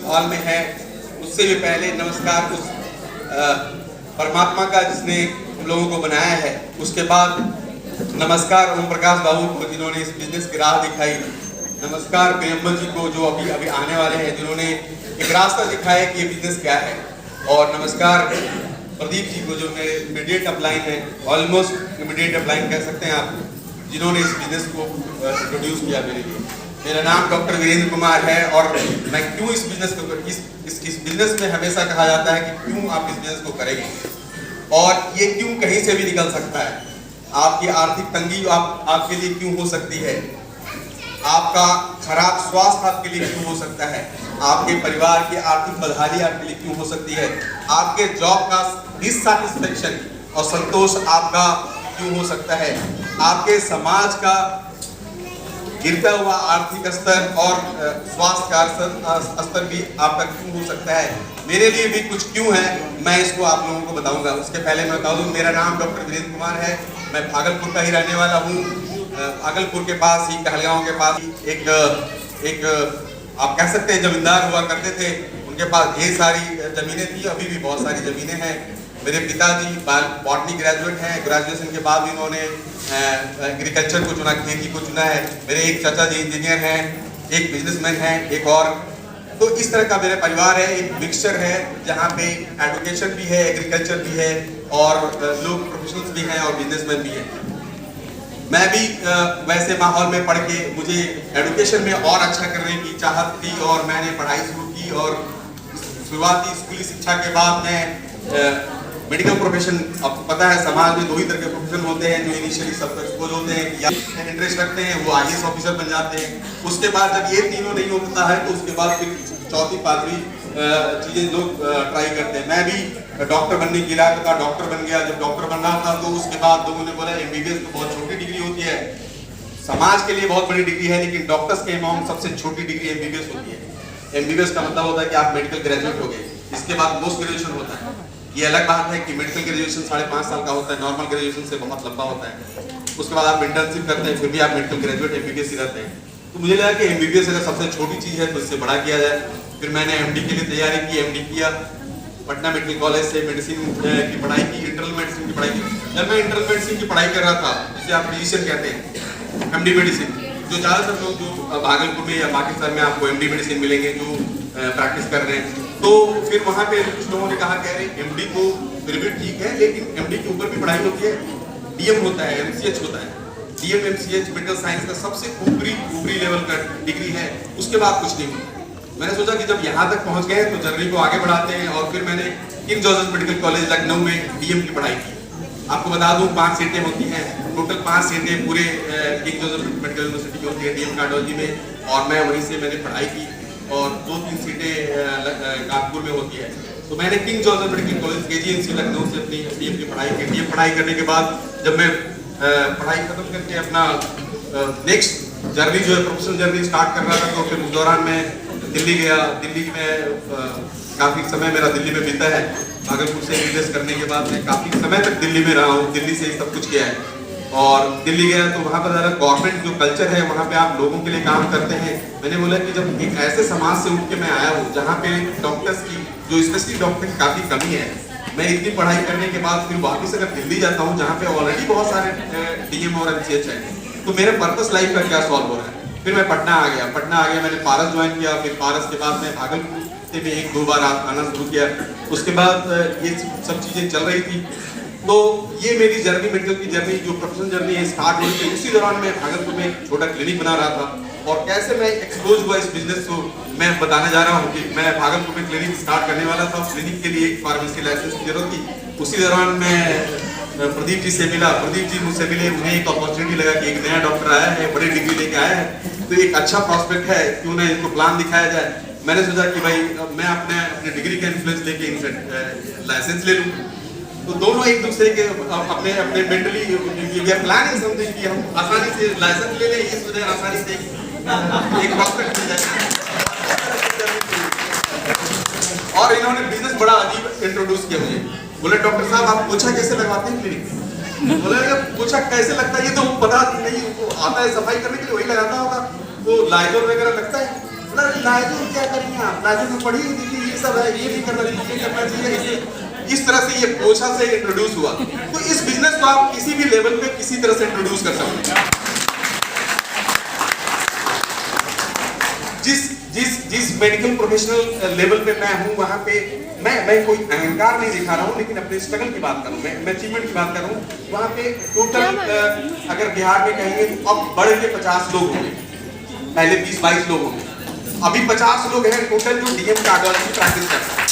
Hall में है उससे भी पहले नमस्कार उस परमात्मा का जिसने हम लोगों को बनाया है, उसके बाद नमस्कार ओम प्रकाश बाबू को जिन्होंने इस बिजनेस की राह दिखाई, नमस्कार प्रियम्बल जी को जो अभी अभी आने वाले हैं जिन्होंने एक रास्ता दिखाया कि ये बिजनेस क्या है, और नमस्कार प्रदीप जी को जो मेरे इमीडिएट अपलाइन है, ऑलमोस्ट इमीडिएट अपलाइन कह सकते हैं आप, जिन्होंने इस बिजनेस को इंट्रोड्यूस किया मेरे लिए। मेरा नाम डॉक्टर वीरेंद्र कुमार है और मैं क्यों इस बिजनेस को इस बिजनेस में हमेशा कहा जाता है कि क्यों आप इस बिजनेस को करेंगे, और ये क्यों कहीं से भी निकल सकता है। आपकी आर्थिक तंगी आपके लिए क्यों हो सकती है, आपका खराब स्वास्थ्य आपके लिए क्यों हो सकता है, आपके परिवार की आर्थिक बदहाली आपके लिए क्यों हो सकती है, आपके जॉब का डिससैटिस्फैक्शन और संतोष आपका क्यों हो सकता है, आपके समाज का गिरता हुआ आर्थिक स्तर और स्वास्थ्य का स्तर भी आपका क्यों हो सकता है। मेरे लिए भी कुछ क्यों है, मैं इसको आप लोगों को बताऊंगा। उसके पहले मैं बता दूं, मेरा नाम डॉक्टर वीरेंद्र कुमार है, मैं भागलपुर का ही रहने वाला हूँ। भागलपुर के पास ही कहलगांव के पास ही एक आप कह सकते हैं जमींदार हुआ करते थे, उनके पास ढेर सारी जमीनें थी, अभी भी बहुत सारी जमीनें हैं। मेरे पिताजी बॉटनी ग्रेजुएट हैं, ग्रेजुएशन के बाद इन्होंने एग्रीकल्चर को चुना, खेती को चुना है। मेरे एक चाचा जी इंजीनियर हैं, एक बिजनेसमैन हैं, एक और। तो इस तरह का मेरा परिवार है, एक मिक्सचर है जहाँ पे एजुकेशन भी है, एग्रीकल्चर भी है और लोग प्रोफेशनल्स भी हैं और बिजनेसमैन भी हैं। मैं भी वैसे माहौल में पढ़ के मुझे एजुकेशन में और अच्छा करने की चाहत थी और मैंने पढ़ाई शुरू की, और शुरुआती स्कूली शिक्षा के बाद मैं मेडिकल प्रोफेशन, आपको पता है समाज में दो ही तरह के प्रोफेशन होते हैं, जो इनिशियली सबको एक्सपोज होते हैं या इंटरेस्ट रखते हैं, वो आईएएस ऑफिसर बन जाते हैं। उसके बाद जब ये तीनों नहीं होता है तो उसके बाद फिर चौथी पांचवी चीजें लोग ट्राई करते हैं। मैं भी डॉक्टर बनने की इरादा था, डॉक्टर बन गया। जब डॉक्टर बन रहा था तो उसके बाद लोगों ने बोला एमबीबीएस तो बहुत छोटी डिग्री होती है, समाज के लिए बहुत बड़ी डिग्री है, लेकिन डॉक्टर्स के अमाउंट सबसे छोटी डिग्री एमबीबीएस होती है। एमबीबीएस का मतलब होता है कि आप मेडिकल ग्रेजुएट हो गए, इसके बाद पोस्ट ग्रेजुएशन होता है। ये अलग बात है कि मेडिकल ग्रेजुएशन 5.5 साल का होता है, नॉर्मल ग्रेजुएशन से बहुत लंबा होता है। उसके बाद आप इंटर्नशिप करते हैं, फिर भी आप मेडिकल ग्रेजुएट एमबीबीएस ही रहते हैं। तो मुझे लगा कि एमबीबीएस अगर सबसे छोटी चीज़ है तो इससे बड़ा किया जाए। फिर मैंने एमडी के लिए तैयारी की, एमडी किया पटना मेडिकल कॉलेज से, मेडिसिन की पढ़ाई की, इंटरनल मेडिसिन की पढ़ाई की। जब मैं इंटरनल मेडिसिन की पढ़ाई कर रहा था, जिसे आप फिजिशियन कहते हैं, एमडी मेडिसिन, जो ज़्यादातर लोग जो भागलपुर में या बाकी शहर में आपको एमडी मेडिसिन मिलेंगे जो प्रैक्टिस कर रहे हैं, तो फिर वहाँ पे कुछ लोगों ने कहा कि अरे एमडी तो फिर भी ठीक है, लेकिन एमडी के ऊपर भी पढ़ाई होती है, डीएम होता है, एमसीएच होता है। डीएम एमसीएच मेडिकल साइंस का सबसे ऊपरी लेवल का डिग्री है, उसके बाद कुछ नहीं होता। मैंने सोचा कि जब यहाँ तक पहुँच गए तो जर्नी को आगे बढ़ाते हैं, और फिर मैंने king George medical college Lucknow में डीएम की पढ़ाई की। आपको बता दूं 5 सीटें होती हैं, टोटल 5 सीटें पूरे किंग जॉर्ज मेडिकल यूनिवर्सिटी की होती है डीएम कार्डियोलॉजी में, और मैं वहीं से मैंने पढ़ाई की, और 2-3 सीटें कानपुर में होती है। तो मैंने king George medical college KGMC Lucknow से अपनी डीएम की पढ़ाई की। डीएम पढ़ाई करने के बाद जब मैं पढ़ाई खत्म करके अपना नेक्स्ट जर्नी जो है प्रोफेशनल जर्नी स्टार्ट कर रहा था, तो फिर उस दौरान मैं दिल्ली गया। दिल्ली में काफ़ी समय मेरा दिल्ली में बीता है। भागलपुर से बिजनेस करने के बाद मैं काफ़ी समय तक दिल्ली में रहा हूँ, दिल्ली से ही सब कुछ किया है। और दिल्ली गया तो वहाँ पर ज़रा गवर्नमेंट जो कल्चर है वहाँ पे आप लोगों के लिए काम करते हैं। मैंने बोला कि जब एक ऐसे समाज से उठ के मैं आया हूँ जहाँ पे डॉक्टर्स की जो स्पेशली डॉक्टर की काफ़ी कमी है, मैं इतनी पढ़ाई करने के बाद फिर वापस अगर दिल्ली जाता हूँ जहाँ पे ऑलरेडी बहुत सारे डीएम और एमसीएच है, तो मेरा पर्पस लाइफ का क्या सॉल्व हो रहा है। फिर मैं पटना आ गया, मैंने पारस ज्वाइन किया। फिर पारस के बाद मैं भागलपुर से भी 1-2 बार आना शुरू किया। उसके बाद ये सब चीज़ें चल रही थी। तो ये मेरी जर्नी, मेडिकल की जर्नी, जो प्रोफेशनल जर्नी है स्टार्ट हुई थी। उसी दौरान मैं भागलपुर में एक छोटा क्लिनिक बना रहा था, और कैसे मैं एक्सपोज हुआ इस बिजनेस को मैं बताने जा रहा हूँ कि मैं भागलपुर में क्लिनिक स्टार्ट करने वाला था। क्लिनिक के लिए एक फार्मेसी लाइसेंस की जरूरत थी। उसी दौरान मैं प्रदीप जी से मिला, प्रदीप जी मुझसे मिले, मुझे एक अपॉर्चुनिटी लगा कि एक नया डॉक्टर आया है, बड़ी डिग्री लेके आया है, तो एक अच्छा प्रॉस्पेक्ट है, क्यों ना इनको प्लान दिखाया जाए। मैंने सोचा कि भाई मैं अपने डिग्री का इन्फ्लुएंस लेके इनसे लाइसेंस ले लूँ। तो दोनों एक दूसरे के अपने mentally we are planning something कि हम आसानी से लाइसेंस ले लें, इस वजह आसानी से एक प्रॉस्पेक्ट मिल जाए। और इन्होंने बिजनेस बड़ा अजीब इंट्रोड्यूस किया मुझे। बोले डॉक्टर साहब आप पोछा कैसे लगवाते हैं क्लिनिक में? बोले पोछा कैसे लगता है ये तो पता नहीं, आता है सफाई करने के लिए वही लगाता होगा, तो लाइजोल वगैरह लगता है। नायजू क्या करेंगे आप, नायजू में पढ़ी लिखी ये सब है, ये भी करना चाहिए, इस तरह से ये पोछा से इंट्रोड्यूस हुआ। तो इस बिजनेस को आप किसी भी लेवल पे किसी तरह से इंट्रोड्यूस कर सकते हैं। जिस मेडिकल प्रोफेशनल लेवल पे मैं हूँ वहाँ पे मैं कोई अहंकार नहीं दिखा रहा हूँ, लेकिन अपने स्ट्रगल की बात करूँ, मैं अचीवमेंट की बात करूँ। वहाँ पे टोटल अगर बिहार में कहेंगे तो अब बढ़ के 50 लोग होंगे, पहले 20-22 लोग होंगे, अभी 50 लोग हैं टोटल जो डीएम कार्डियोलॉजी प्रैक्टिस करते हैं।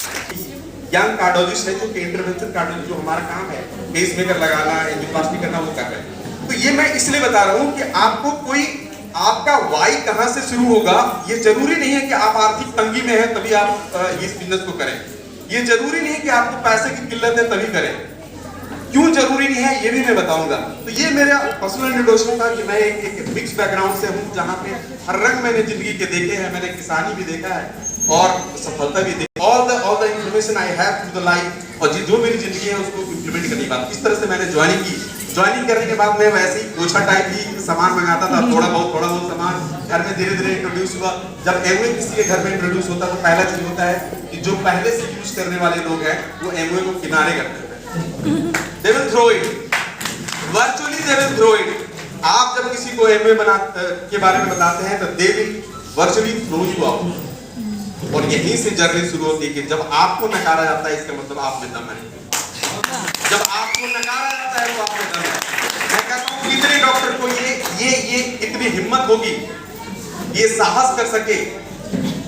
यंग कार्डियोलॉजिस्ट है जो इंटरवेंशन कार्डियोलॉजी जो हमारा काम है, पेस मेकर लगाना, एंजियोप्लास्टी करना, वो कर रहे हैं। तो ये मैं इसलिए बता रहा हूँ कि आपको कोई आपका वाई कहां से शुरू होगा, ये जरूरी नहीं है कि आप आर्थिक तंगी में हैं तभी आप इस बिजनेस को करें। ये जरूरी नहीं है कि आपको पैसे की किल्लत है तभी करें। क्यों जरूरी नहीं है ये भी मैं बताऊंगा। तो ये मेरा पर्सनल इंट्रोडक्शन था कि मैं एक मिक्स बैकग्राउंड से हूँ, जहाँ पे हर रंग मैंने जिंदगी के देखे हैं। मैंने किसानी भी देखा है और सफलता भी देखी। All the information I have through the life, और जो मेरी जिंदगी है उसको इम्प्लीमेंट करने की बात। इस तरह से मैंने ज्वाइनिंग की। ज्वाइनिंग करने के बाद मैं वैसे ही पोछा टाइप ही सामान मंगाता था, थोड़ा बहुत सामान घर में धीरे धीरे इंट्रोड्यूस हुआ। जब एमवे किसी के घर में इंट्रोड्यूस होता तो पहला चीज होता है कि जो पहले से यूज करने वाले लोग हैं वो एमवे को किनारे करते हैं। They will throw it. Virtually they will throw it. आप जब किसी को एमवे के बारे में बताते हैं तो they will virtually throw you out. और यहीं से जर्नी शुरू होती है कि जब आपको नकारा जाता है इसका मतलब आप में दम है। जब आपको नकारा जाता है तो आप में दम है। मैं कहता हूँ कितने डॉक्टर को ये इतनी हिम्मत होगी, ये साहस कर सके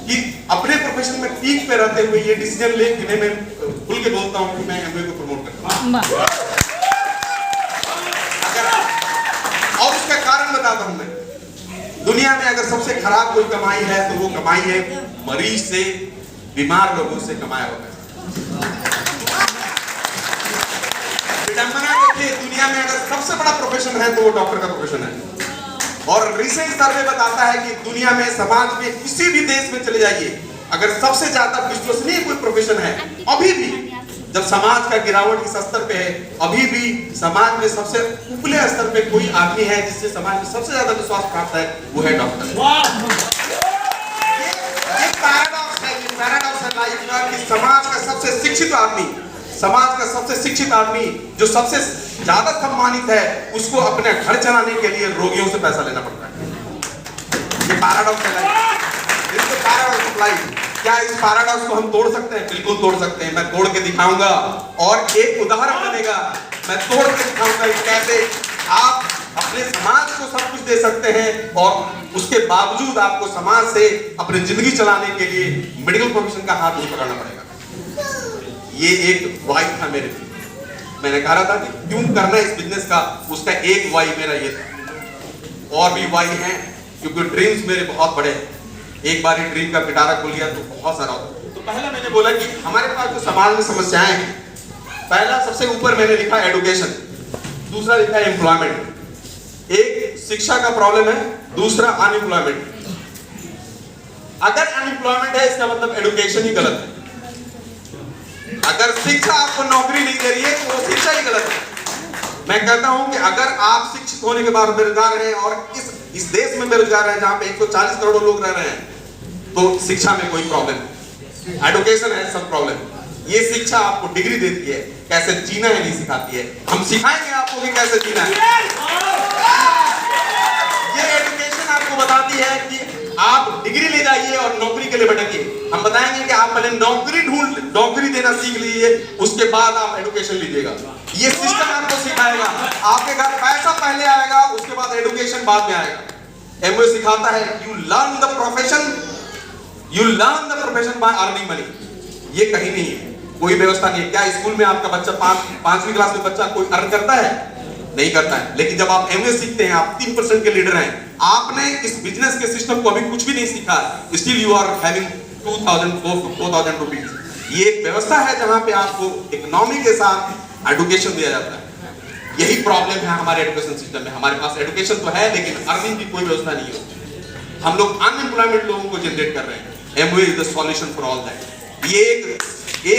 कि अपने प्रोफेशन में पीक पे रहते हुए ये डिसीजन ले कि मैं खुल के बोलता हूँ कि मैं एमवे को प्रमोट करता हूँ। और उसका कारण बताता हूँ मैं। दुनिया में अगर सबसे खराब कोई कमाई है तो वो कमाई है मरीज से, बीमार लोगों से कमाया होता है। विडंबना देखिए, दुनिया में अगर सबसे बड़ा प्रोफेशन है तो वो डॉक्टर का प्रोफेशन है। और रिसेंट सर्वे बताता है कि दुनिया में, समाज में, किसी भी देश में चले जाइए, अगर सबसे ज्यादा विश्वसनीय कोई प्रोफेशन है अभी भी, जब समाज का गिरावट इस स्तर पे है, अभी भी समाज में सबसे उपले स्तर पे कोई आदमी है जिससे समाज में सबसे ज्यादा विश्वास प्राप्त है, वो है डॉक्टर। ये पैराडॉक्स है लाइफ का कि समाज का सबसे शिक्षित आदमी, समाज का सबसे शिक्षित आदमी जो सबसे ज्यादा सम्मानित है, उसको अपने घर चलाने के लिए रोगियों से पैसा लेना पड़ता है। ये पैराडॉक्स है लाइफ। Paradox life. क्या इस पैराडॉक्स को हम तोड़ सकते हैं? बिल्कुल तोड़ सकते हैं। मैं तोड़ के दिखाऊंगा और एक उदाहरण बनेगा। मैं तोड़ के दिखाऊंगा कि कैसे आप अपने समाज को सब कुछ दे सकते हैं और उसके बावजूद आपको समाज से अपनी जिंदगी चलाने के लिए मेडिकल प्रोफेशन का हाथ नहीं पकड़ना पड़ेगा। ये एक वाई था मेरे लिए। मैंने कहा था कि क्यों करना इस बिजनेस का, उसका एक वाई मेरा ये था। और भी वाई हैं क्योंकि ड्रीम्स मेरे बहुत बड़े हैं। एक बार ये ड्रीम का पिटारा खुल गया तो बहुत सारा होता। तो पहला मैंने बोला कि हमारे पास जो समाज में समस्याएं हैं, पहला सबसे ऊपर मैंने लिखा एडुकेशन, दूसरा लिखा एम्प्लॉयमेंट। एक शिक्षा का प्रॉब्लम है, दूसरा अनएम्प्लॉयमेंट। अगर अनएम्प्लॉयमेंट है इसका मतलब एडुकेशन ही गलत है। अगर शिक्षा आपको नौकरी नहीं दे रही है तो वो शिक्षा ही गलत है। मैं कहता हूं कि अगर आप शिक्षित होने के बाद बेरोजगार हैं और इस देश में बेरोजगार हैं जहां पे 140 करोड़ लोग रह रहे हैं, तो शिक्षा में कोई प्रॉब्लम नहीं। एडुकेशन है सब प्रॉब्लम। ये शिक्षा आपको डिग्री देती है, कैसे जीना है नहीं सिखाती है। हम सिखाएंगे आपको कि कैसे जीना है। ये एडुकेशन आपको बताती है कि आप डिग्री ले जाइए और नौकरी के लिए भटकिए। हम बताएंगे कि आप पहले नौकरी देना सीख लीजिए, उसके बाद आप एडुकेशन लीजिएगा। ये सिस्टम आपको सिखाएगा। आपके घर पैसा पहले आएगा, उसके बाद एडुकेशन बाद में आएगा। एमओए सिखाता है you learn the profession by earning money. ये कहीं नहीं है, कोई व्यवस्था नहीं है। क्या स्कूल में आपका बच्चा 5वीं क्लास में बच्चा कोई अर्न करता है? नहीं करता है। लेकिन जब आप एमए सीखते हैं, आप 3% के लीडर हैं, आपने इस बिजनेस के सिस्टम को अभी कुछ भी नहीं सीखा, still you are having 4,000 rupees. ये एक व्यवस्था है जहां पे आपको इकोनॉमी के साथ एडुकेशन दिया जाता है। यही प्रॉब्लम है हमारे एजुकेशन सिस्टम में। हमारे पास एडुकेशन तो है लेकिन अर्निंग की कोई व्यवस्था नहीं है। हम लोग अनएम्प्लॉयमेंट लोगों को जनरेट कर रहे हैं। Amway is the solution for all that. ये ये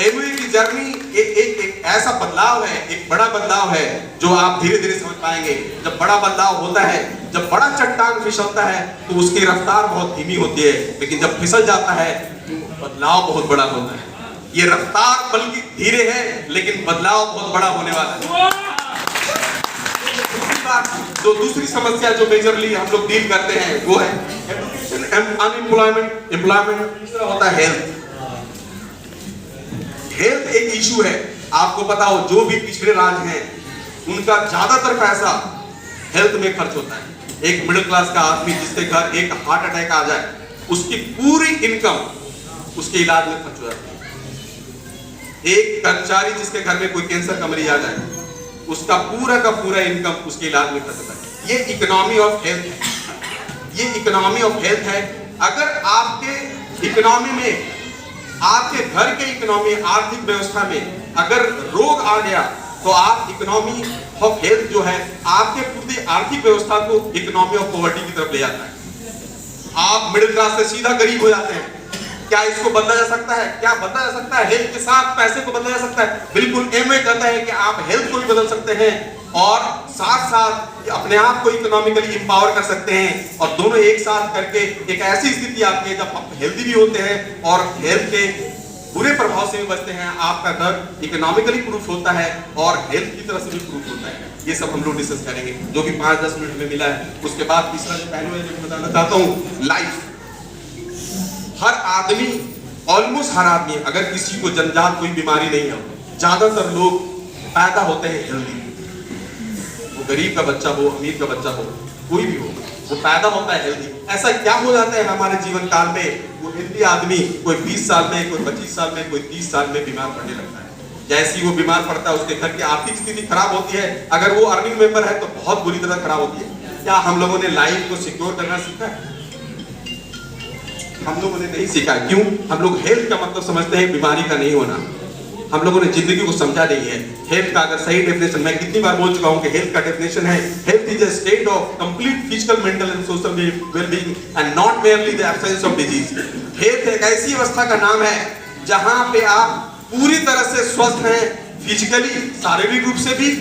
एमवे की जर्नी एक ऐसा बदलाव है, एक बड़ा बदलाव है जो आप धीरे धीरे समझ पाएंगे। जब बड़ा बदलाव होता है, जब बड़ा चट्टान फिसलता है तो उसकी रफ्तार बहुत धीमी होती है, लेकिन जब फिसल जाता है तो बदलाव बहुत बड़ा होता है। ये रफ्तार बल्कि धीरे है लेकिन बदलाव बहुत बड़ा होने वाला है। जो दूसरी समस्या जो मेजरली हम लोग डील करते हैं वो है अनएम्प्लॉयमेंट, एम्प्लॉयमेंट। दूसरा होता है हेल्थ। हेल्थ एक इशू है। आपको पता हो जो भी पिछड़े राज्य हैं उनका ज्यादातर पैसा हेल्थ में खर्च होता है। एक मिडिल क्लास का आदमी जिसके घर एक हार्ट अटैक आ जाए, उसकी पूरी इनकम उसके इलाज में खर्च हो जाती है। एक कर्मचारी जिसके घर में कोई कैंसर का मरीज आ जाए, उसका पूरा का पूरा इनकम उसके इलाज में खर्च होता है। ये इकोनॉमी ऑफ हेल्थ है। ये इकोनॉमी ऑफ हेल्थ है। अगर आपके इकोनॉमी में, आपके घर के इकोनॉमी, आर्थिक व्यवस्था में अगर रोग आ गया तो आप इकोनॉमी ऑफ हेल्थ जो है आपके पूरी आर्थिक व्यवस्था को इकोनॉमी ऑफ पॉवर्टी की तरफ ले जाता है। आप मिडिल क्लास से सीधा गरीब हो जाते हैं। क्या इसको बदला जा सकता है? क्या बदला जा सकता है? हेल्थ के साथ पैसे को बदला जा सकता है? बिल्कुल। एमवे कहता है कि आप हेल्थ को भी बदल सकते हैं और साथ साथ अपने आप को इकोनॉमिकली इंपावर कर सकते हैं, और दोनों एक साथ करके एक ऐसी स्थिति आती है जब आप हेल्दी भी होते हैं और हेल्थ के बुरे प्रभाव से भी बचते हैं। आपका घर इकोनॉमिकली प्रूफ होता है और हेल्थ की तरफ से भी प्रूफ होता है। ये सब हम लोग डिस्कस करेंगे जो भी 5-10 मिनट में मिला है। उसके बाद तीसरा जो पहलू है जो बताना चाहता हूँ, लाइफ। हर आदमी, ऑलमोस्ट हर आदमी, अगर किसी को जन्मजात कोई बीमारी नहीं है, ज्यादातर लोग पैदा होते हैं हेल्दी। वो गरीब का बच्चा हो, अमीर का बच्चा हो, कोई भी हो, वो पैदा होता है हेल्दी। ऐसा क्या हो जाता है हमारे जीवन काल में, वो हेल्दी आदमी कोई 20 साल में, कोई 25 साल में, कोई 30 साल में बीमार पड़ने लगता है। जैसे ही वो बीमार पड़ता है उसके घर की आर्थिक स्थिति खराब होती है। अगर वो अर्निंग मेंबर है तो बहुत बुरी तरह खराब होती है। क्या हम लोगों ने लाइफ को सिक्योर करना सीखा है? हम लोगों ने नहीं सीखा। क्यों? हम लोग हेल्थ का मतलब समझते हैं बीमारी का नहीं होना। हम लोगों ने जिंदगी को समझा नहीं है। हेल्थ का अगर सही डेफिनेशन, मैं कितनी बार बोल चुका हूं कि हेल्थ का डेफिनेशन है, health is a state of complete physical, mental and social wellbeing and not merely the absence of disease. Health एक ऐसी अवस्था का नाम है जहां पे आप पूरी तरह से स्वस्थ हैं, फिजिकली, शारीरिक रूप से भी,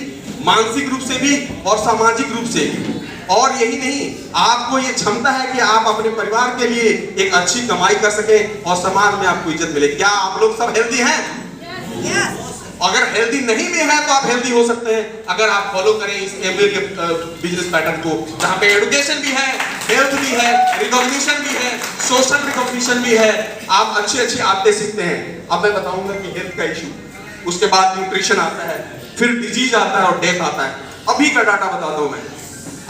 मानसिक रूप से भी और सामाजिक रूप से भी। और यही नहीं, आपको ये क्षमता है कि आप अपने परिवार के लिए एक अच्छी कमाई कर सके और समाज में आपको इज्जत मिले। क्या आप लोग सब हेल्दी हैं? अगर हेल्दी नहीं भी है तो आप हेल्दी हो सकते हैं अगर आप फॉलो करें इस एमवे के बिजनेस पैटर्न को, जहां पे एजुकेशन भी है, हेल्थ भी है, रिकॉग्निशन भी है, सोशल रिकॉग्निशन भी है। आप अच्छी आदतें सीखते हैं। अब मैं बताऊंगा कि हेल्थ का इशू, उसके बाद न्यूट्रिशन आता है, फिर डिजीज आता है और डेथ आता है। अभी का डाटा बताता हूं मैं,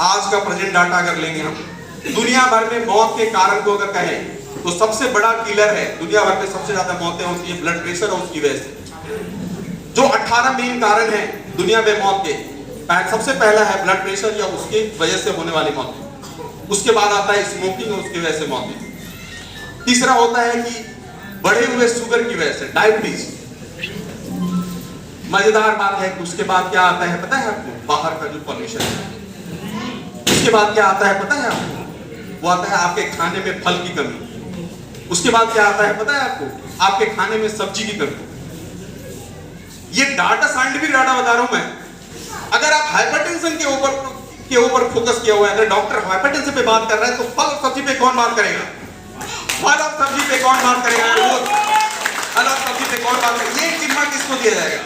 आज का प्रेजेंट डाटा अगर लेंगे हम, दुनिया भर में मौत के कारण को अगर कहें तो सबसे बड़ा किलर है, दुनिया भर में सबसे ज्यादा मौतें होती है ब्लड प्रेशर और उसकी वजह से। जो 18 मेन कारण हैं दुनिया में मौत के, सबसे पहला है ब्लड प्रेशर या उसकी वजह से होने वाली मौत। उसके बाद आता है स्मोकिंग और उसकी वजह से मौत। तीसरा होता है कि बढ़े हुए शुगर की वजह से, डायबिटीज। मजेदार बात है कि उसके बाद क्या आता है पता है आपको? बाहर का जो पॉल्यूशन है। उसके बाद क्या आता है पता है आपको? वो आता है आपके खाने में फल की कमी। उसके बाद क्या आता है पता है आपको? आपके खाने में सब्जी की कमी। ये डाटा, साइंटिफिक डाटा बता रहा हूं मैं। अगर आप हाइपरटेंशन के ऊपर फोकस किया हुआ है, अगर डॉक्टर हाइपरटेंशन पे बात कर रहा है तो फल और सब्जी पे कौन बात करेगा? फल और सब्जी पे कौन बात करेगा? फल और सब्जी पे कौन बात करेगा? ये जिम्मा किसको दिया जाएगा?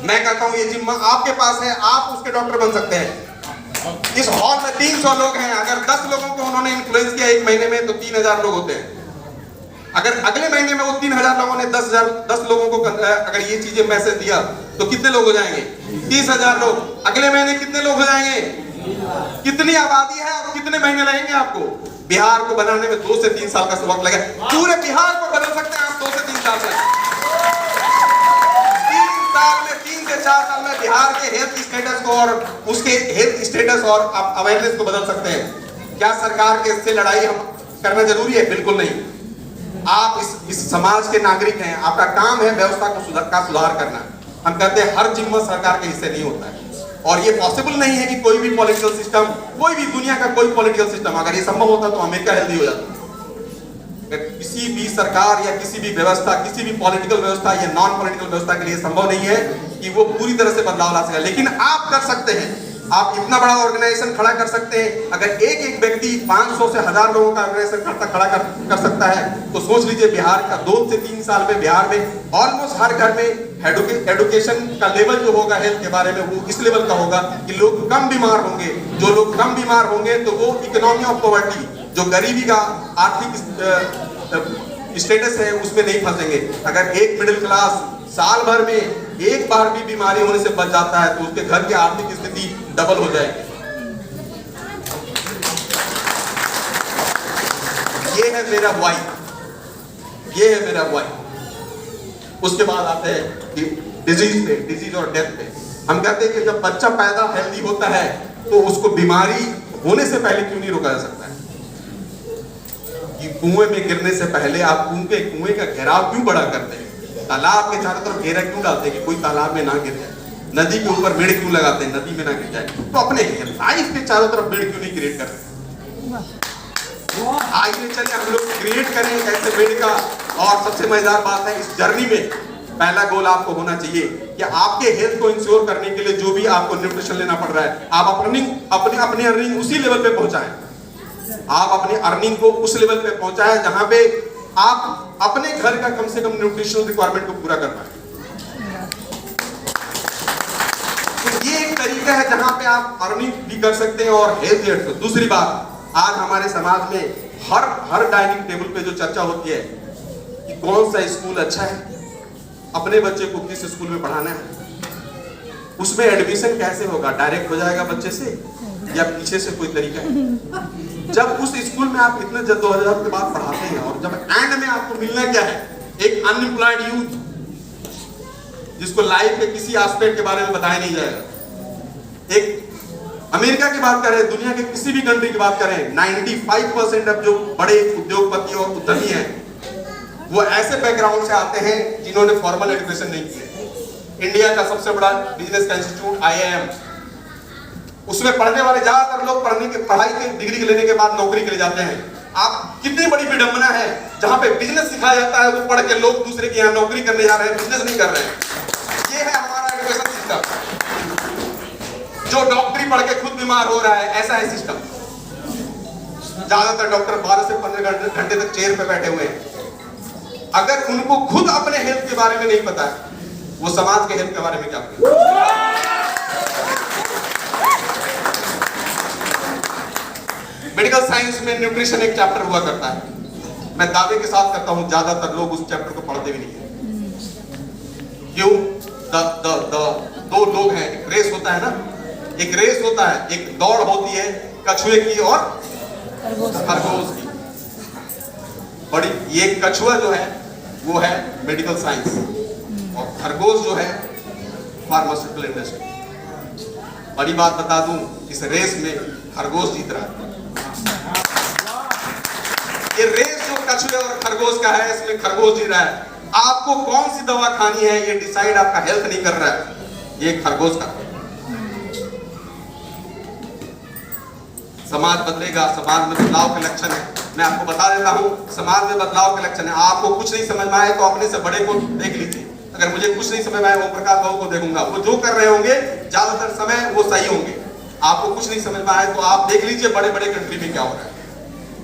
मैं कहता हूं ये जिम्मा आपके पास है, आप उसके डॉक्टर बन सकते हैं। इस हॉल में 300 लोग हैं, अगर 10 लोगों को उन्होंने इन्फ्लुएंस किया एक महीने में तो 3000 लोग होते हैं। अगर अगले महीने में वो 3000 लोगों ने 10 लोगों को अगर ये चीजें मैसेज दिया तो कितने लोग हो जाएंगे? 30,000 लोग। अगले महीने कितने लोग हो जाएंगे? कितनी आबादी है और कितने महीने लगेंगे आपको? बिहार को बनाने में 2 से 3 साल का वक्त लगेगा। पूरे बिहार को बदल सकते हैं आप 2 से 3 साल में। 3 से 4 साल में बिहार के हेल्थ स्टेटस को और उसके हेल्थ स्टेटस और अवेयरनेस को बदल सकते हैं। क्या सरकार के इससे लड़ाई हम करना जरूरी है? बिल्कुल नहीं। आप इस समाज के नागरिक हैं, आपका काम है व्यवस्था को सुधार करना। हम कहते हैं हर जिम्मा सरकार के हिस्से नहीं होता है, और ये पॉसिबल नहीं है कि कोई भी पॉलिटिकल सिस्टम, कोई भी दुनिया का कोई पॉलिटिकल सिस्टम, अगर ये संभव होता तो अमेरिका हेल्दी हो जाता। किसी भी सरकार या किसी भी व्यवस्था, किसी भी पॉलिटिकल व्यवस्था या नॉन पॉलिटिकल व्यवस्था के लिए संभव नहीं है कि वो पूरी तरह से बदलाव ला सके, लेकिन आप कर सकते हैं। आप इतना बड़ा ऑर्गेनाइजेशन खड़ा कर सकते हैं। अगर एक एक व्यक्ति 500 से 1000 लोगों का ऑर्गेनाइजेशन खड़ा कर सकता है, तो सोच लीजिए बिहार का 2 से 3 साल में बिहार में ऑलमोस्ट हर घर में एडुकेशन का लेवल जो होगा हेल्थ के बारे में, वो इस लेवल का होगा कि लोग कम बीमार होंगे। जो लोग कम बीमार होंगे तो वो इकोनॉमी ऑफ पॉवर्टी, जो गरीबी का आर्थिक स्टेटस है, उसमें नहीं फंसेंगे। अगर एक मिडिल क्लास साल भर में एक बार भी बीमारी होने से बच जाता है तो उसके घर की आर्थिक स्थिति डबल हो जाएगी। ये है मेरा वाई, ये है मेरा वाई। उसके बाद आते हैं डिजीज पे, डिजीज और डेथ पे। हम कहते हैं कि जब बच्चा पैदा हेल्दी होता है तो उसको बीमारी होने से पहले क्यों नहीं रोका जा सकता है? कि कुएं में गिरने से पहले आप कुएं का घेराव क्यों बड़ा करते हैं? तालाब के चारों तरफ घेरा क्यों डालते हैं कि कोई तालाब में ना गिर जाए? नदी के ऊपर बेड़ क्यों लगाते हैं, नदी में ना गिर जाए? तो अपने लाइफ के चारों तरफ बेड़ क्यों नहीं क्रिएट करते? आइए चलिए हम लोग क्रिएट करें ऐसे बेड़ का। और सबसे मजेदार बात है, इस जर्नी में पहला गोल आपको होना चाहिए कि आपके हेल्थ को इंश्योर करने के लिए जो भी आपको न्यूट्रिशन लेना पड़ रहा है, आप अपनी अर्निंग उसी लेवल पे पहुंचाएं। आप अपनी अर्निंग को उस लेवल पे पहुंचाएं जहां पे आप अपने घर का कम से कम न्यूट्रिशनल रिक्वायरमेंट को पूरा कर पाए। तो ये एक तरीका है जहां पे आप अर्निंग भी कर सकते हैं और हेल्थ भी। दूसरी बात, आज हमारे समाज में हर डाइनिंग टेबल पे जो चर्चा होती है कि कौन सा स्कूल अच्छा है, अपने बच्चे को किस स्कूल में पढ़ाना है, उसमें एडमिशन कैसे होगा, डायरेक्ट हो जाएगा बच्चे से या पीछे से कोई तरीका है? जब उस स्कूल में आप इतने जद्दोजहद के बाद पढ़ाते हैं और जब एंड में आपको मिलना क्या है, एक अनएम्प्लॉयड यूथ जिसको लाइफ के किसी एस्पेक्ट के बारे में बताया नहीं जाएगा। एक अमेरिका की बात करें, दुनिया के किसी भी कंट्री की बात करें, 95% अब जो बड़े उद्योगपति और उद्यमी हैं वो ऐसे बैकग्राउंड से आते हैं जिन्होंने फॉर्मल एजुकेशन नहीं की। इंडिया का सबसे बड़ा बिजनेस का इंस्टीट्यूट IIM, उसमें पढ़ने वाले ज्यादातर लोग पढ़ाई के डिग्री लेने के बाद नौकरी के लिए जाते हैं। आप कितनी बड़ी विडंबना है, जहां पे बिजनेस सिखाया जाता है वो पढ़ के लोग दूसरे के यहाँ नौकरी करने जा रहे हैं, बिजनेस नहीं कर रहे हैं। ये है हमारा एजुकेशन सिस्टम। जो डॉक्टरी पढ़ के खुद बीमार हो रहा है, ऐसा है सिस्टम। ज्यादातर डॉक्टर 12 से 15 घंटे तक चेयर पे बैठे हुए हैं। अगर उनको खुद अपने हेल्थ के बारे में नहीं पता है, वो समाज के हेल्थ के बारे में क्या करें? मेडिकल साइंस में न्यूट्रिशन एक चैप्टर हुआ करता है। मैं दावे के साथ कहता हूं ज्यादातर लोग उस चैप्टर को पढ़ते भी नहीं है। क्यों? दो लोग हैं, एक रेस होता है ना, एक रेस होता है, एक दौड़ होती है कछुए की और खरगोश की। बड़ी ये कछुआ जो है वो है मेडिकल साइंस और खरगोश जो है फार्मास्यूटिकल इंडस्ट्री। बड़ी बात बता दूं, इस रेस में खरगोश जीत रहा है। ये रेस जो कछुए और खरगोश का है, इसमें खरगोश जीत रहा है। आपको कौन सी दवा खानी है ये डिसाइड आपका हेल्थ नहीं कर रहा है, ये खरगोश का। समाज बदलेगा, समाज में बदलाव के लक्षण है। मैं आपको बता देता हूं, समाज में बदलाव के लक्षण है। आपको कुछ नहीं समझ में आए तो अपने से बड़े को देख लीजिए। अगर मुझे कुछ नहीं समझ में आए, ओम प्रकाश बाबू को देखूंगा, वो जो कर रहे होंगे ज्यादातर समय वो सही होंगे। आपको कुछ नहीं समझ में आए तो आप देख लीजिए बड़े बड़े कंट्री में क्या हो रहा है।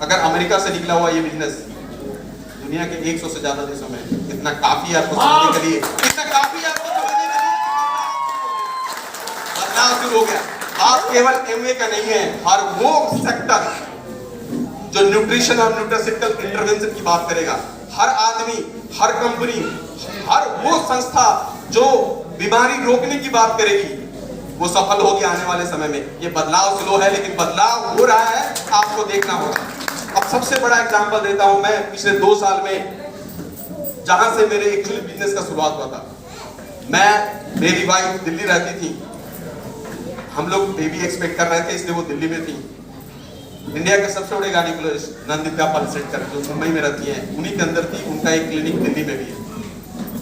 अगर अमेरिका से निकला हुआ ये बिजनेस दुनिया के 100 से ज्यादा देशों में, इतना काफी आपको समझने के लिए, इतना काफी आपको समझने के लिए बदलाव शुरू हो गया। आप केवल एमवे का नहीं है, हर वो सेक्टर जो न्यूट्रिशन और न्यूट्रास्यूटिकल इंटरवेंशन की बात करेगा, हर आदमी, हर कंपनी, हर वो संस्था जो बीमारी रोकने की बात करेगी, वो सफल होगी आने वाले समय में। ये बदलाव स्लो है लेकिन बदलाव हो रहा है, आपको देखना होगा। अब सबसे बड़ा एग्जांपल देता हूं मैं, पिछले 2 साल में जहां से मेरे एक्चुअली बिजनेस का शुरुआत हुआ था। मेरी वाइफ दिल्ली रहती थी, हम लोग बेबी एक्सपेक्ट कर रहे थे, इसलिए वो दिल्ली में थी। इंडिया के सबसे बड़े गायनेकोलॉजिस्ट नंदिता पलसेटकर जो मुंबई में रहती हैं, उन्हीं के अंदर थी। उनका एक क्लिनिक दिल्ली में भी है,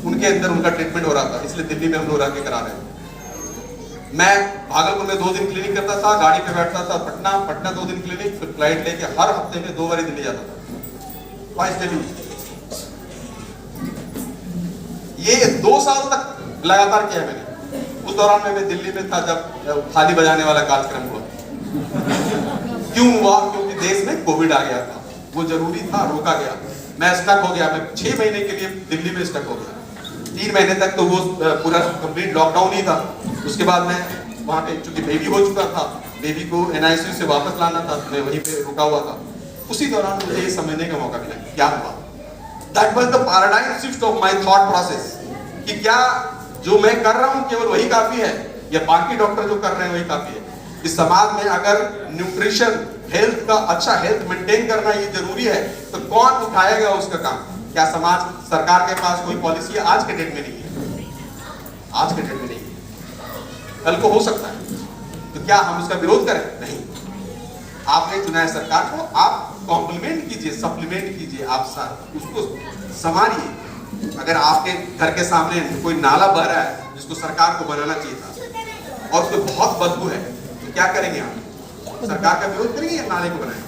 उनके अंदर उनका ट्रीटमेंट हो रहा था, इसलिए दिल्ली में हम लोग रह के करा रहे थे। मैं भागलपुर में 2 दिन क्लिनिक करता था, गाड़ी पे बैठता था, पटना 2 दिन क्लिनिक, फिर फ्लाइट लेके हर हफ्ते में 2 बार दिल्ली जाता था। ये 2 साल तक लगातार किया मैंने। उस दौरान मैं दिल्ली में था जब थाली बजाने वाला कार्यक्रम हुआ। क्यों हुआ? क्योंकि देश में कोविड आ गया था, वो जरूरी था, रोका गया। मैं स्टक हो गया, मैं 6 महीने के लिए दिल्ली में स्टक हो गया। 3 महीने तक तो वो पूरा कंप्लीट लॉकडाउन ही था। उसके बाद मैं वहाँ पे, चूंकि बेबी हो चुका था, बेबी को NICU से वापस लाना था, मैं वहीं पे रुका हुआ था। उसी दौरान मुझे ये समझने का मौका मिला क्या हुआ। That was the paradigm shift of my thought process, कि क्या जो मैं कर रहा हूँ केवल वही काफी है, या बाकी डॉक्टर जो कर रहे हैं वही काफी है। इस समाज में अगर न्यूट्रिशन, हेल्थ का, अच्छा हेल्थ मेंटेन करना ये जरूरी है, तो कौन उठाएगा उसका काम? क्या समाज, सरकार के पास कोई पॉलिसी आज के डेट में नहीं है? आज के डेट में नहीं है, कल को हो सकता है, तो क्या हम उसका विरोध करें? नहीं। आपने चुना है सरकार को, आप कॉम्प्लीमेंट कीजिए, सप्लीमेंट कीजिए, आप उसको संभालिए। अगर आपके घर के सामने कोई नाला बह रहा है जिसको सरकार को बनाना चाहिए था और उसको बहुत बदबू है, तो क्या करेंगे आप? सरकार का विरोध करेंगे या नाले को बनाएंगे?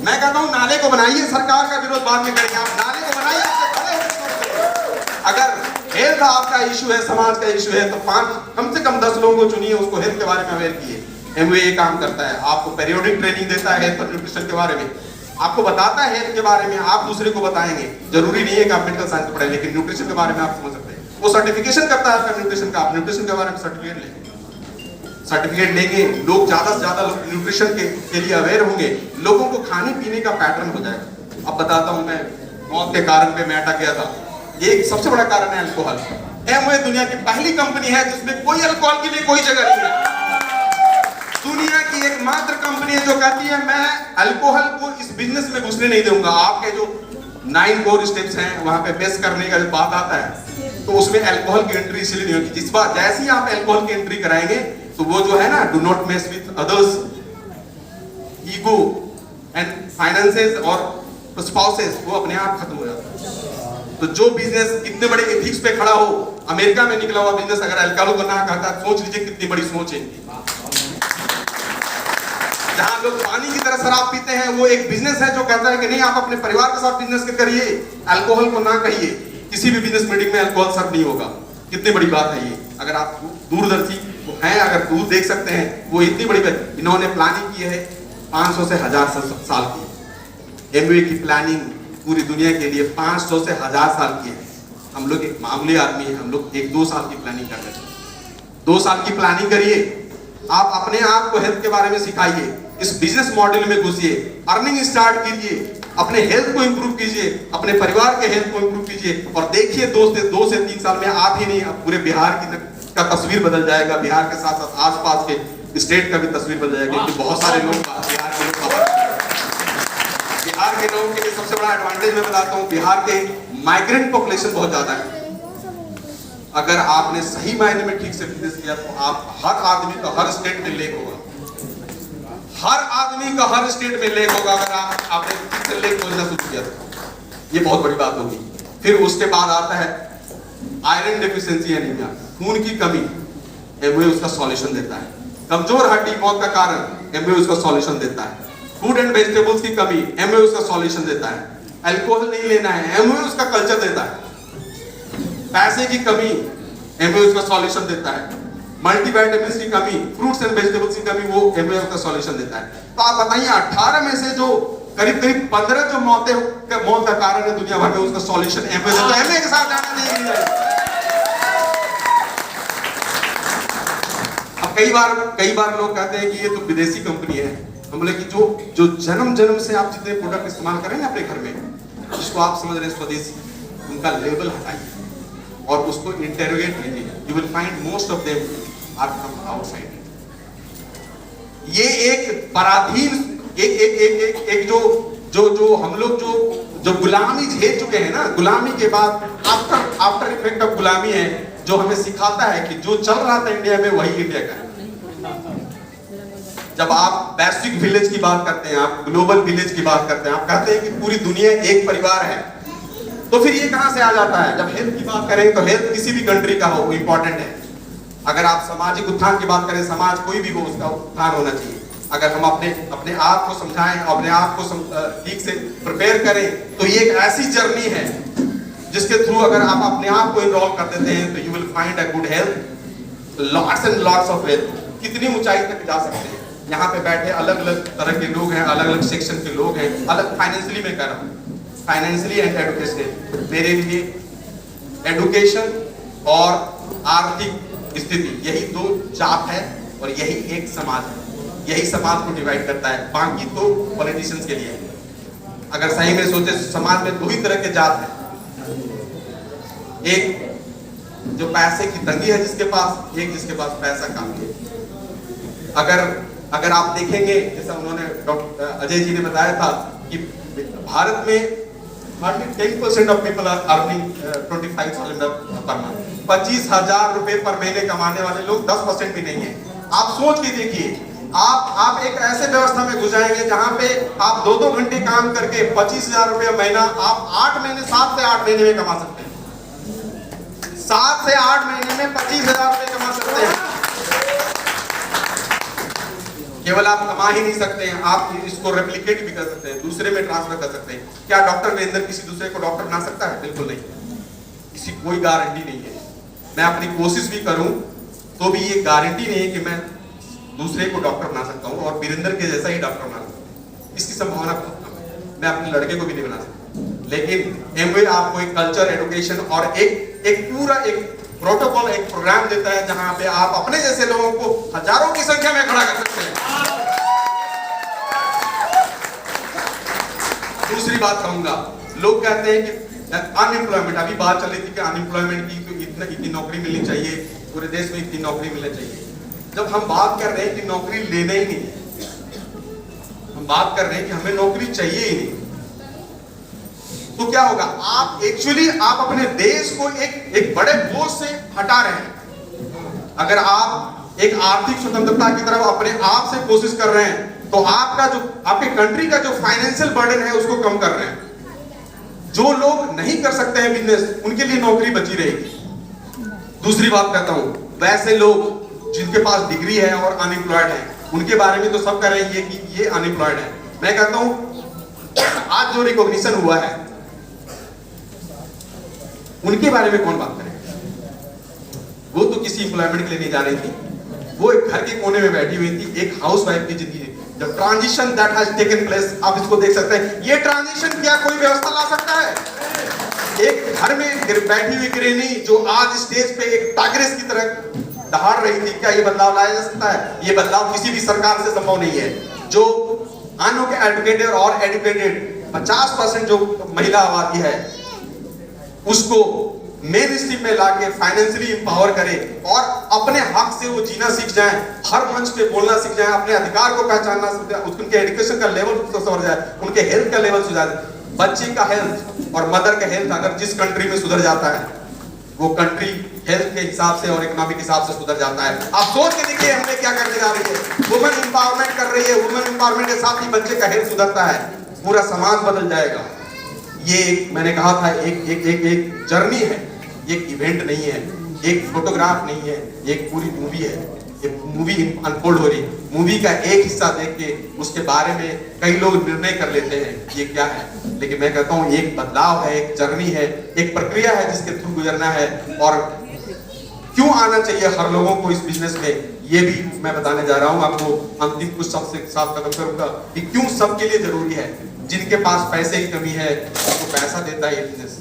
मैं कहता हूं नाले को बनाइए, सरकार का विरोध बाद में करेंगे। आप नाले को बनाइए, अगर हेल्थ आपका इशू है, समाज का इशू है, तो कम से कम 10 लोगों को चुनिए, उसको हेल्थ के बारे में अवेयर कीजिए। MOA ये काम करता है, आपको पीरियोडिक ट्रेनिंग देता है हेल्थ और न्यूट्रिशन के बारे में, आपको बताता है हेल्थ के बारे में, आप दूसरे को बताएंगे। जरूरी नहीं है कि आप मेडिकल साइंस पढ़ें, लेकिन न्यूट्रिशन के बारे में आप समझ सकते हैं। वो सर्टिफिकेशन करता है आपका न्यूट्रिशन का, आप न्यूट्रिशन के बारे में सर्टिफिकेट लेंगे, लोग ज्यादा से ज्यादा न्यूट्रिशन के लिए अवेयर होंगे, लोगों को खाने पीने का पैटर्न हो जाएगा। अब बताता हूं, मैं मौत के कारण पे मैं अटक गया था। एक सबसे बड़ा कारण है अल्कोहल। MOA दुनिया की पहली कंपनी है जिसमें कोई अल्कोहल के लिए कोई जगह नहीं है। दुनिया की एकमात्र कंपनी है जो कहती है मैं अल्कोहल को इस बिजनेस में घुसने नहीं दूंगा। आपके जो 9 कोर स्टेप्स हैं वहां पे बेस करने का जब बात आता है, तो उसमें अल्कोहल की एंट्री इसलिए नहीं होगी। जिस बात जैसे ही आप अल्कोहल की एंट्री कराएंगे, तो वो जो है ना, do not mess with others, ego and finances और स्पाउसेस, वो अपने आप खत्म हो जाता है। तो जो बिजनेस इतने बड़े एथिक्स पे खड़ा हो, अमेरिका में निकला हुआ बिजनेस अगर अल्कोहल को ना कहता, सोच लीजिए कितनी बड़ी सोच है इनकी। जहां लोग पानी की तरह शराब पीते हैं, वो एक बिजनेस है जो कहता है कि नहीं, आप अपने परिवार के साथ बिजनेस करिए, अल्कोहल को ना कहिए। किसी भी बिजनेस मीटिंग में अल्कोहल सर्व नहीं होगा। कितनी बड़ी बात है ये। अगर आप दूरदर्शी हैं, अगर दूर देख सकते हैं, वो इतनी बड़ी बात। इन्होंने प्लानिंग की है 500 से 1000 साल की। MOA की प्लानिंग पूरी दुनिया के लिए 500 से 1000 साल की है। हम लोग एक मामूली आदमी हैं, हम लोग 1-2 साल की प्लानिंग कर रहे हैं। 2 साल की प्लानिंग करिए, आप अपने आप को हेल्थ के बारे में सिखाइए, इस बिजनेस मॉडल में घुसिए, अर्निंग स्टार्ट कीजिए, अपने हेल्थ को इंप्रूव कीजिए, अपने परिवार के हेल्थ को इंप्रूव कीजिए, और देखिए 2 से 3 साल में आप ही नहीं, पूरे बिहार का तस्वीर बदल जाएगा। बिहार के साथ साथ आसपास के स्टेट का भी तस्वीर बदल जाएगा, क्योंकि बहुत सारे लोग बिहार के लोगों के लिए सबसे बड़ा एडवांटेज मैं बताता हूँ, बिहार के माइग्रेंट पॉपुलेशन बहुत ज्यादा है। अगर आपने सही मायने में ठीक से बिजनेस किया, तो आप हर आदमी का हर स्टेट में लेक होगा। हर आदमी का हर स्टेट में लेक होगा अगर आपने ठीक से लेक खोजना शुरू किया तो। ये बहुत बड़ी बात होगी। फिर उसके बाद आता है आयरन डेफिशिएंसी, एनीमिया, खून की कमी। MOA उसका सॉल्यूशन देता है। कमजोर हड्डी मौत का कारण, MOA उसका सॉल्यूशन देता है। फूड एंड वेजिटेबल्स की कमी, MOA उसका सॉल्यूशन देता है। अल्कोहल नहीं लेना है, MOA उसका कल्चर देता है। पैसे की कमी, MOA उसका सॉल्यूशन देता है। मल्टीविटामिन्स की कमी, फ्रूट्स एंड वेजिटेबल्स की कमी, वो MOA उसका सॉल्यूशन देता है। तो आप बताइए 18 में से जो करीब 15 जो मौत का कारण है दुनिया भर में, उसका सॉल्यूशन MOA देता है। MOA के साथ जाना नहीं है। अब कई बार लोग कहते हैं कि ये तो विदेशी कंपनी है। हम बोले कि जो जन्म से आप जितने प्रोडक्ट इस्तेमाल करें अपने घर में, जिसको आप समझ रहे हैं स्वदेशी, उनका लेबल हटाइए और उसको इंटेरोगेट कीजिए। You will find most of them are from outside. ये एक पराधीन एक जो हम लोग जो गुलामी झेल चुके हैं ना, गुलामी के बाद आफ्टर इफेक्ट ऑफ गुलामी है, जो हमें सिखाता है कि जो चल रहा था इंडिया में वही इंडिया का है। जब आप वैश्विक विलेज की बात करते हैं, आप ग्लोबल विलेज की बात करते हैं, आप कहते हैं कि पूरी दुनिया एक परिवार है, तो फिर ये कहां से आ जाता है? जब हेल्थ की बात करें तो हेल्थ किसी भी कंट्री का हो, वो इंपॉर्टेंट है। अगर आप सामाजिक उत्थान की बात करें, समाज कोई भी हो, उसका उत्थान होना चाहिए। अगर हम अपने आप को समझाएं, अपने आप को ठीक से प्रिपेयर करें, तो ये एक ऐसी जर्नी है जिसके थ्रू अगर आप अपने आप को इनरोल कर देते हैं तो you will find a good health, lots and lots of wealth. कितनी ऊंचाई तक जा सकते हैं। यहाँ पे बैठे अलग अलग तरह के लोग हैं, अलग अलग सेक्शन के लोग हैं, अलग फाइनेंशियली मैं कह रहा हूँ, फाइनेंशियली एंड एजुकेशन। मेरे लिए एडुकेशन और आर्थिक स्थिति यही दो जात है और यही एक समाज है, यही समाज को डिवाइड करता है। बाकी तो पॉलिटिशियंस के लिए है। अगर सही में सोचे समाज में दो ही तरह के जात है, एक जो पैसे की तंगी है जिसके पास, एक जिसके पास पैसा काफी है। अगर आप देखेंगे, जैसा उन्होंने डॉक्टर अजय जी ने बताया था कि भारत में hardly 10% of people are earning 25,000 per month. 25,000 रुपए पर महीने कमाने वाले लोग 10% भी नहीं है। आप सोच के देखिए, आप एक ऐसे व्यवस्था में गुजारेंगे जहां पे आप 2-2 घंटे काम करके 25,000 रुपए महीना आप 7 से 8 महीने में कमा सकते हैं। 7 से 8 महीने में 25,000 रुपए कमा सकते हैं। केवल आप कमा ही नहीं सकते हैं, आप इसको रेप्लिकेट भी कर सकते हैं, दूसरे में ट्रांसफर कर सकते हैं। क्या डॉक्टर वीरेंद्र किसी दूसरे को डॉक्टर बना सकता है? बिल्कुल नहीं, किसी कोई गारंटी नहीं है। मैं अपनी कोशिश भी करूं तो भी ये गारंटी नहीं है कि मैं दूसरे को डॉक्टर बना सकता हूं और वीरेंद्र के जैसा ही डॉक्टर बना सकता हूं। इसकी संभावना बहुत कम है। मैं अपने लड़के को भी नहीं बना सकता। लेकिन एमवे आपको एक कल्चर, एडुकेशन और एक पूरा एक प्रोटोकॉल, एक प्रोग्राम देता है जहां पे आप अपने जैसे लोगों को हजारों की संख्या में खड़ा कर सकते हैं। दूसरी बात कहूंगा, लोग कहते हैं कि अनएम्प्लॉयमेंट, अभी बात चल रही थी कि अनएम्प्लॉयमेंट की तो इतनी नौकरी मिलनी चाहिए, पूरे देश में इतनी नौकरी मिलनी चाहिए। जब हम बात कर रहे हैं कि नौकरी लेना ही नहीं, हम बात कर रहे हैं कि हमें नौकरी चाहिए ही नहीं, तो क्या होगा? आप एक्चुअली आप अपने देश को एक बड़े बोझ से हटा रहे हैं। अगर आप एक आर्थिक स्वतंत्रता की तरफ अपने आप से कोशिश कर रहे हैं तो आपके कंट्री का जो फाइनेंशियल बर्डन है उसको कम कर रहे हैं। जो लोग नहीं कर सकते हैं बिजनेस, उनके लिए नौकरी बची रहेगी। दूसरी बात कहता हूं, वैसे लोग जिनके पास डिग्री है और अनएम्प्लॉयड है, उनके बारे में तो सब कह रहे हैं कि ये अनएम्प्लॉयड है। मैं कहता हूं आज जो रिकॉग्निशन हुआ है उनके बारे में कौन बात करेगा? वो तो किसी एम्प्लॉयमेंट के लिए नहीं जा रही थी, वो एक घर के कोने में बैठी हुई थी, एक हाउसवाइफ की जिंदगी। The transition that has taken place, आप इसको देख सकते हैं। ये ट्रांजिशन क्या कोई व्यवस्था ला सकता है? एक घर में बैठी हुई गृहिणी जो आज स्टेज पे एक टाइग्रेस की तरह दहाड़ रही थी, क्या ये बदलाव लाया जा सकता है? ये बदलाव किसी भी सरकार से संभव नहीं है। जो अनएजुकेटेड और एजुकेटेड 50% जो महिला आबादी है उसको मेन स्ट्रीम में लाके फाइनेंशियली एम्पावर करे और अपने हक से वो जीना सीख जाएं, हर मंच पे बोलना सीख जाएं, अपने अधिकार को पहचानना सीख जाएं, उनके एजुकेशन का लेवल सुधर जाए, उनके हेल्थ का लेवल सुधर जाए। बच्चे का हेल्थ और मदर का हेल्थ अगर जिस कंट्री में सुधर जाता है, वो कंट्री हेल्थ के हिसाब से और इकोनॉमिक हिसाब से सुधर जाता है। आप सोच के देखिए हमें क्या करने जा रही है। वुमेन एम्पावरमेंट कर रही है, वुमेन एम्पावरमेंट के साथ ही बच्चे का हेल्थ सुधरता है, पूरा समाज बदल जाएगा। ये मैंने कहा था एक जर्नी है, एक इवेंट नहीं है, एक फोटोग्राफ नहीं है, एक पूरी मूवी है। ये मूवी अनफोल्ड हो रही, मूवी का एक हिस्सा देख के उसके बारे में कई लोग निर्णय कर लेते हैं ये क्या है, लेकिन मैं कहता हूँ एक बदलाव है, एक जर्नी है, एक प्रक्रिया है जिसके थ्रू गुजरना है। और क्यों आना चाहिए हर लोगों को इस बिजनेस में, ये भी मैं बताने जा रहा हूँ आपको। अंतिम कुछ सबसे साथ खत्म करूंगा कि क्यों सबके लिए जरूरी है। जिनके पास पैसे की कमी है उनको पैसा देता है ये बिजनेस,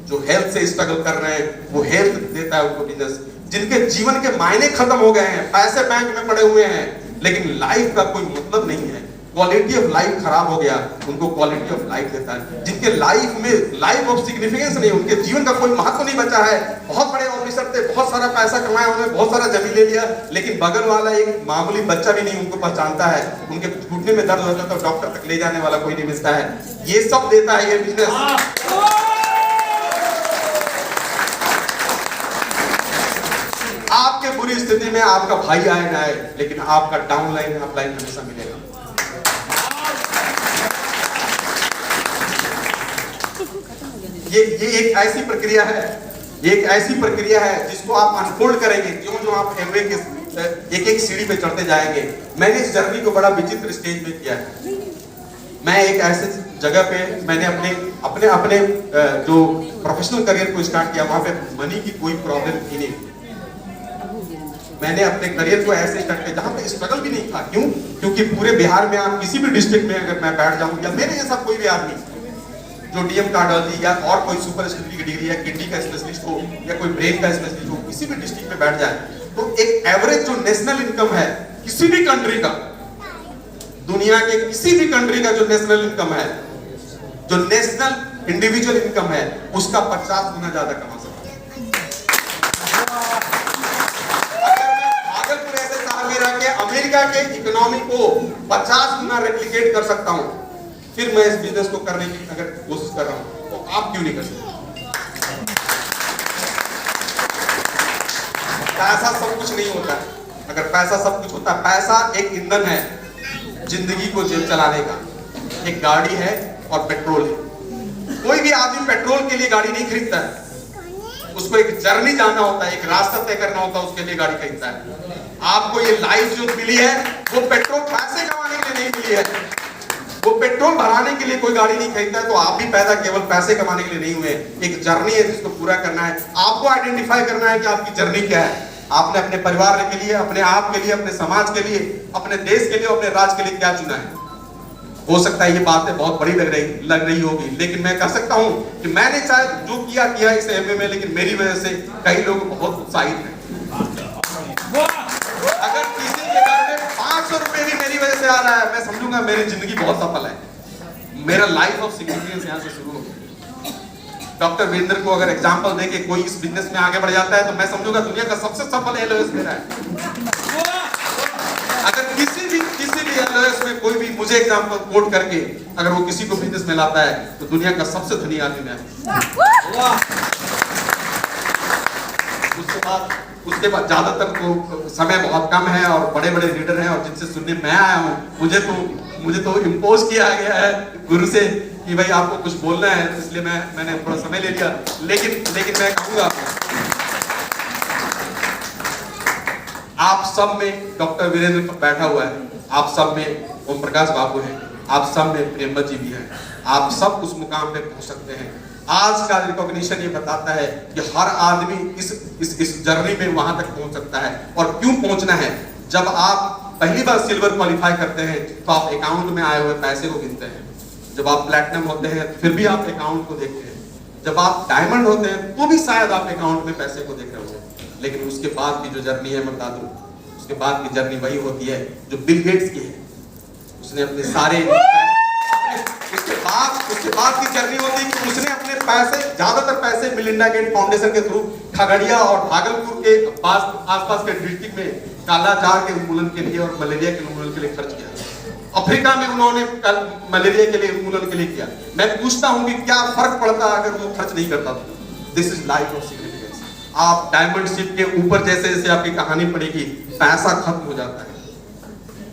जो हेल्थ से स्ट्रगल कर रहे हैं वो हेल्थ देता है उनको बिजनेस, जिनके जीवन के मायने खत्म हो गए हैं, पैसे बैंक में पड़े हुए हैं लेकिन लाइफ का कोई मतलब नहीं है, क्वालिटी ऑफ लाइफ खराब हो गया, उनको क्वालिटी ऑफ लाइफ देता है। जिनके लाइफ में लाइफ ऑफ सिग्निफिकेंस नहीं, उनके जीवन का कोई महत्व नहीं बचा है, बहुत बड़े ऑफिसर थे, बहुत सारा पैसा कमाया, उन्होंने बहुत सारा जमीन ले लिया, लेकिन बगल वाला एक मामूली बच्चा भी नहीं उनको पहचानता है, उनके घुटने में दर्द होता है तो डॉक्टर तक ले जाने वाला कोई नहीं मिलता है। ये सब देता है ये बिजनेस। आपके बुरी स्थिति में आपका भाई आए ना आए, लेकिन आपका डाउनलाइन अपलाइन हमेशा मिलेगा। ये एक ऐसी प्रक्रिया है, एक ऐसी प्रक्रिया है जिसको आप अनफोल्ड करेंगे, जो आप एमवे के एक एक सीढ़ी पे चढ़ते जाएंगे। मैंने इस जर्नी को बड़ा विचित्र स्टेज में किया है। मैं एक ऐसे जगह पे मैंने अपने जो प्रोफेशनल करियर को स्टार्ट किया, वहां पे मनी की कोई प्रॉब्लम थी नहीं। मैंने अपने करियर को ऐसे स्टार्ट किया जहां पे स्ट्रगल भी नहीं था। क्यों? क्योंकि पूरे बिहार में आप किसी भी डिस्ट्रिक्ट में अगर मैं बैठ जाऊं, या मेरे जैसा कोई भी आदमी जो डीएम कार्डियोलॉजी या और कोई सुपर स्पेशलिटी की डिग्री या किडनी का स्पेशलिस्ट हो या कोई ब्रेन का स्पेशलिस्ट हो, किसी भी डिस्ट्रिक्ट में बैठ जाए, तो एक एवरेज जो नेशनल इनकम है किसी भी कंट्री का, दुनिया के किसी भी कंट्री का जो नेशनल इनकम है, जो नेशनल इंडिविजुअल इनकम है, उसका 50 गुना ज्यादा कमा सकता है। अगर मैं भागलपुर ऐसे शहर में रह के अमेरिका के इकोनॉमी को 50 गुना रेप्लिकेट कर सकता हूं, फिर मैं इस बिजनेस को करने की अगर कोशिश कर रहा हूं, तो आप क्यों नहीं कर सकते? पैसा सब कुछ नहीं होता है। अगर पैसा सब कुछ होता है, पैसा एक ईंधन है जिंदगी को चलाने का। एक गाड़ी है और पेट्रोल है। कोई भी आदमी पेट्रोल के लिए गाड़ी नहीं खरीदता है, उसको एक जर्नी जाना होता है, एक रास्ता तय करना होता है, उसके लिए गाड़ी खरीदता है। आपको ये लाइफ जो मिली है वो पेट्रोल पैसे कमाने के लिए नहीं मिली है। वो पेट्रोल भराने के लिए कोई गाड़ी नहीं खरीदता है। तो आप भी पैदा केवल पैसे कमाने के लिए नहीं हुए। एक जर्नी है जिसको पूरा करना है। आपको आइडेंटिफाई करना है कि आपकी जर्नी क्या है। आपने अपने परिवार के लिए, अपने आप के लिए, अपने समाज के लिए, अपने देश के लिए, अपने राज्य के लिए क्या चुना है। हो सकता है ये बातें बहुत बड़ी लग रही होगी, लेकिन मैं कह सकता हूं कि मैंने शायद जो किया इस एमए में, लेकिन मेरी वजह से कई लोग बहुत उत्साहित हैं। अगर किसी के घर में 500 रुपए भी मेरी वजह से आ रहा है, मैं समझूंगा मेरी जिंदगी बहुत सफल है। मेरा लाइफ ऑफ सिग्निफिकेंस यहां से शुरू हो गया। डॉक्टर वीरेंद्र को अगर एग्जांपल देके कोई इस बिजनेस में आगे बढ़ जाता है, तो मैं समझूंगा दुनिया का सबसे सफल एलओएस मेरा है। अगर किसी भी एलओएस में कोई भी मुझे एग्जांपल कोट करके अगर वो किसी को बिजनेस में लाता है, तो दुनिया का सबसे धनी आदमी मैं। उसके बाद ज्यादातर तो समय बहुत कम है और बड़े बड़े लीडर हैं, और जिनसे सुनने मैं आया हूँ, मुझे तो इम्पोज किया गया है गुरु से कि भाई आपको कुछ बोलना है, इसलिए मैंने थोड़ा समय ले लिया। लेकिन मैं कहूंगा आप सब में डॉक्टर वीरेंद्र बैठा हुआ है, आप सब में ओम प्रकाश बाबू हैं, आप सब में प्रेमवत जी भी हैं। आप सब उस मुकाम पे पहुंच सकते हैं। आज का रिकॉग्निशन ये बताता है कि हर आदमी इस जर्नी में वहां तक पहुंच सकता है। और क्यों पहुंचना है? जब आप पहली बार सिल्वर क्वालिफाई करते हैं तो आप अकाउंट में आए हुए पैसे को गिनते हैं। जब आप प्लैटिनम होते हैं फिर भी आप अकाउंट को देखते हैं। जब आप डायमंड होते हैं तो भी शायद आप अकाउंट में पैसे को देख रहे होंगे। लेकिन उसके बाद की जो जर्नी है, मैं बता दूं, उसके बाद की जर्नी वही होती है जो बिल गेट्स की है। उसने अपने सारे उसके बाद की जर्नी होती है कि उसने अपने पैसे, ज्यादातर पैसे मिलिंडा गेट फाउंडेशन के थ्रू खगड़िया और भागलपुर के आसपास के डिस्ट्रिक्ट में कालाजार के उन्मूलन के लिए और मलेरिया के उन्मूलन के लिए खर्च किया। अफ्रीका में उन्होंने मलेरिया के लिए उन्मूलन के लिए किया। मैं पूछता हूं कि क्या फर्क पड़ता अगर वो खर्च नहीं करता? This is life of significance. आप डायमंड शिप के ऊपर जैसे जैसे आपकी कहानी पड़ेगी, पैसा खत्म हो जाता है।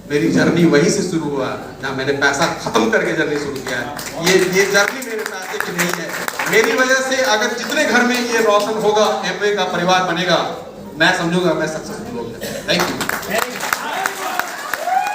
मेरी जर्नी वहीं से शुरू हुआ जहाँ मैंने पैसा खत्म करके जर्नी शुरू किया है। ये जर्नी मेरे पैसे की नहीं है। मेरी वजह से अगर जितने घर में ये रोशन होगा, एमवे का परिवार बनेगा, मैं समझूंगा मैं सक्सेसफुल हो गया। Thank you.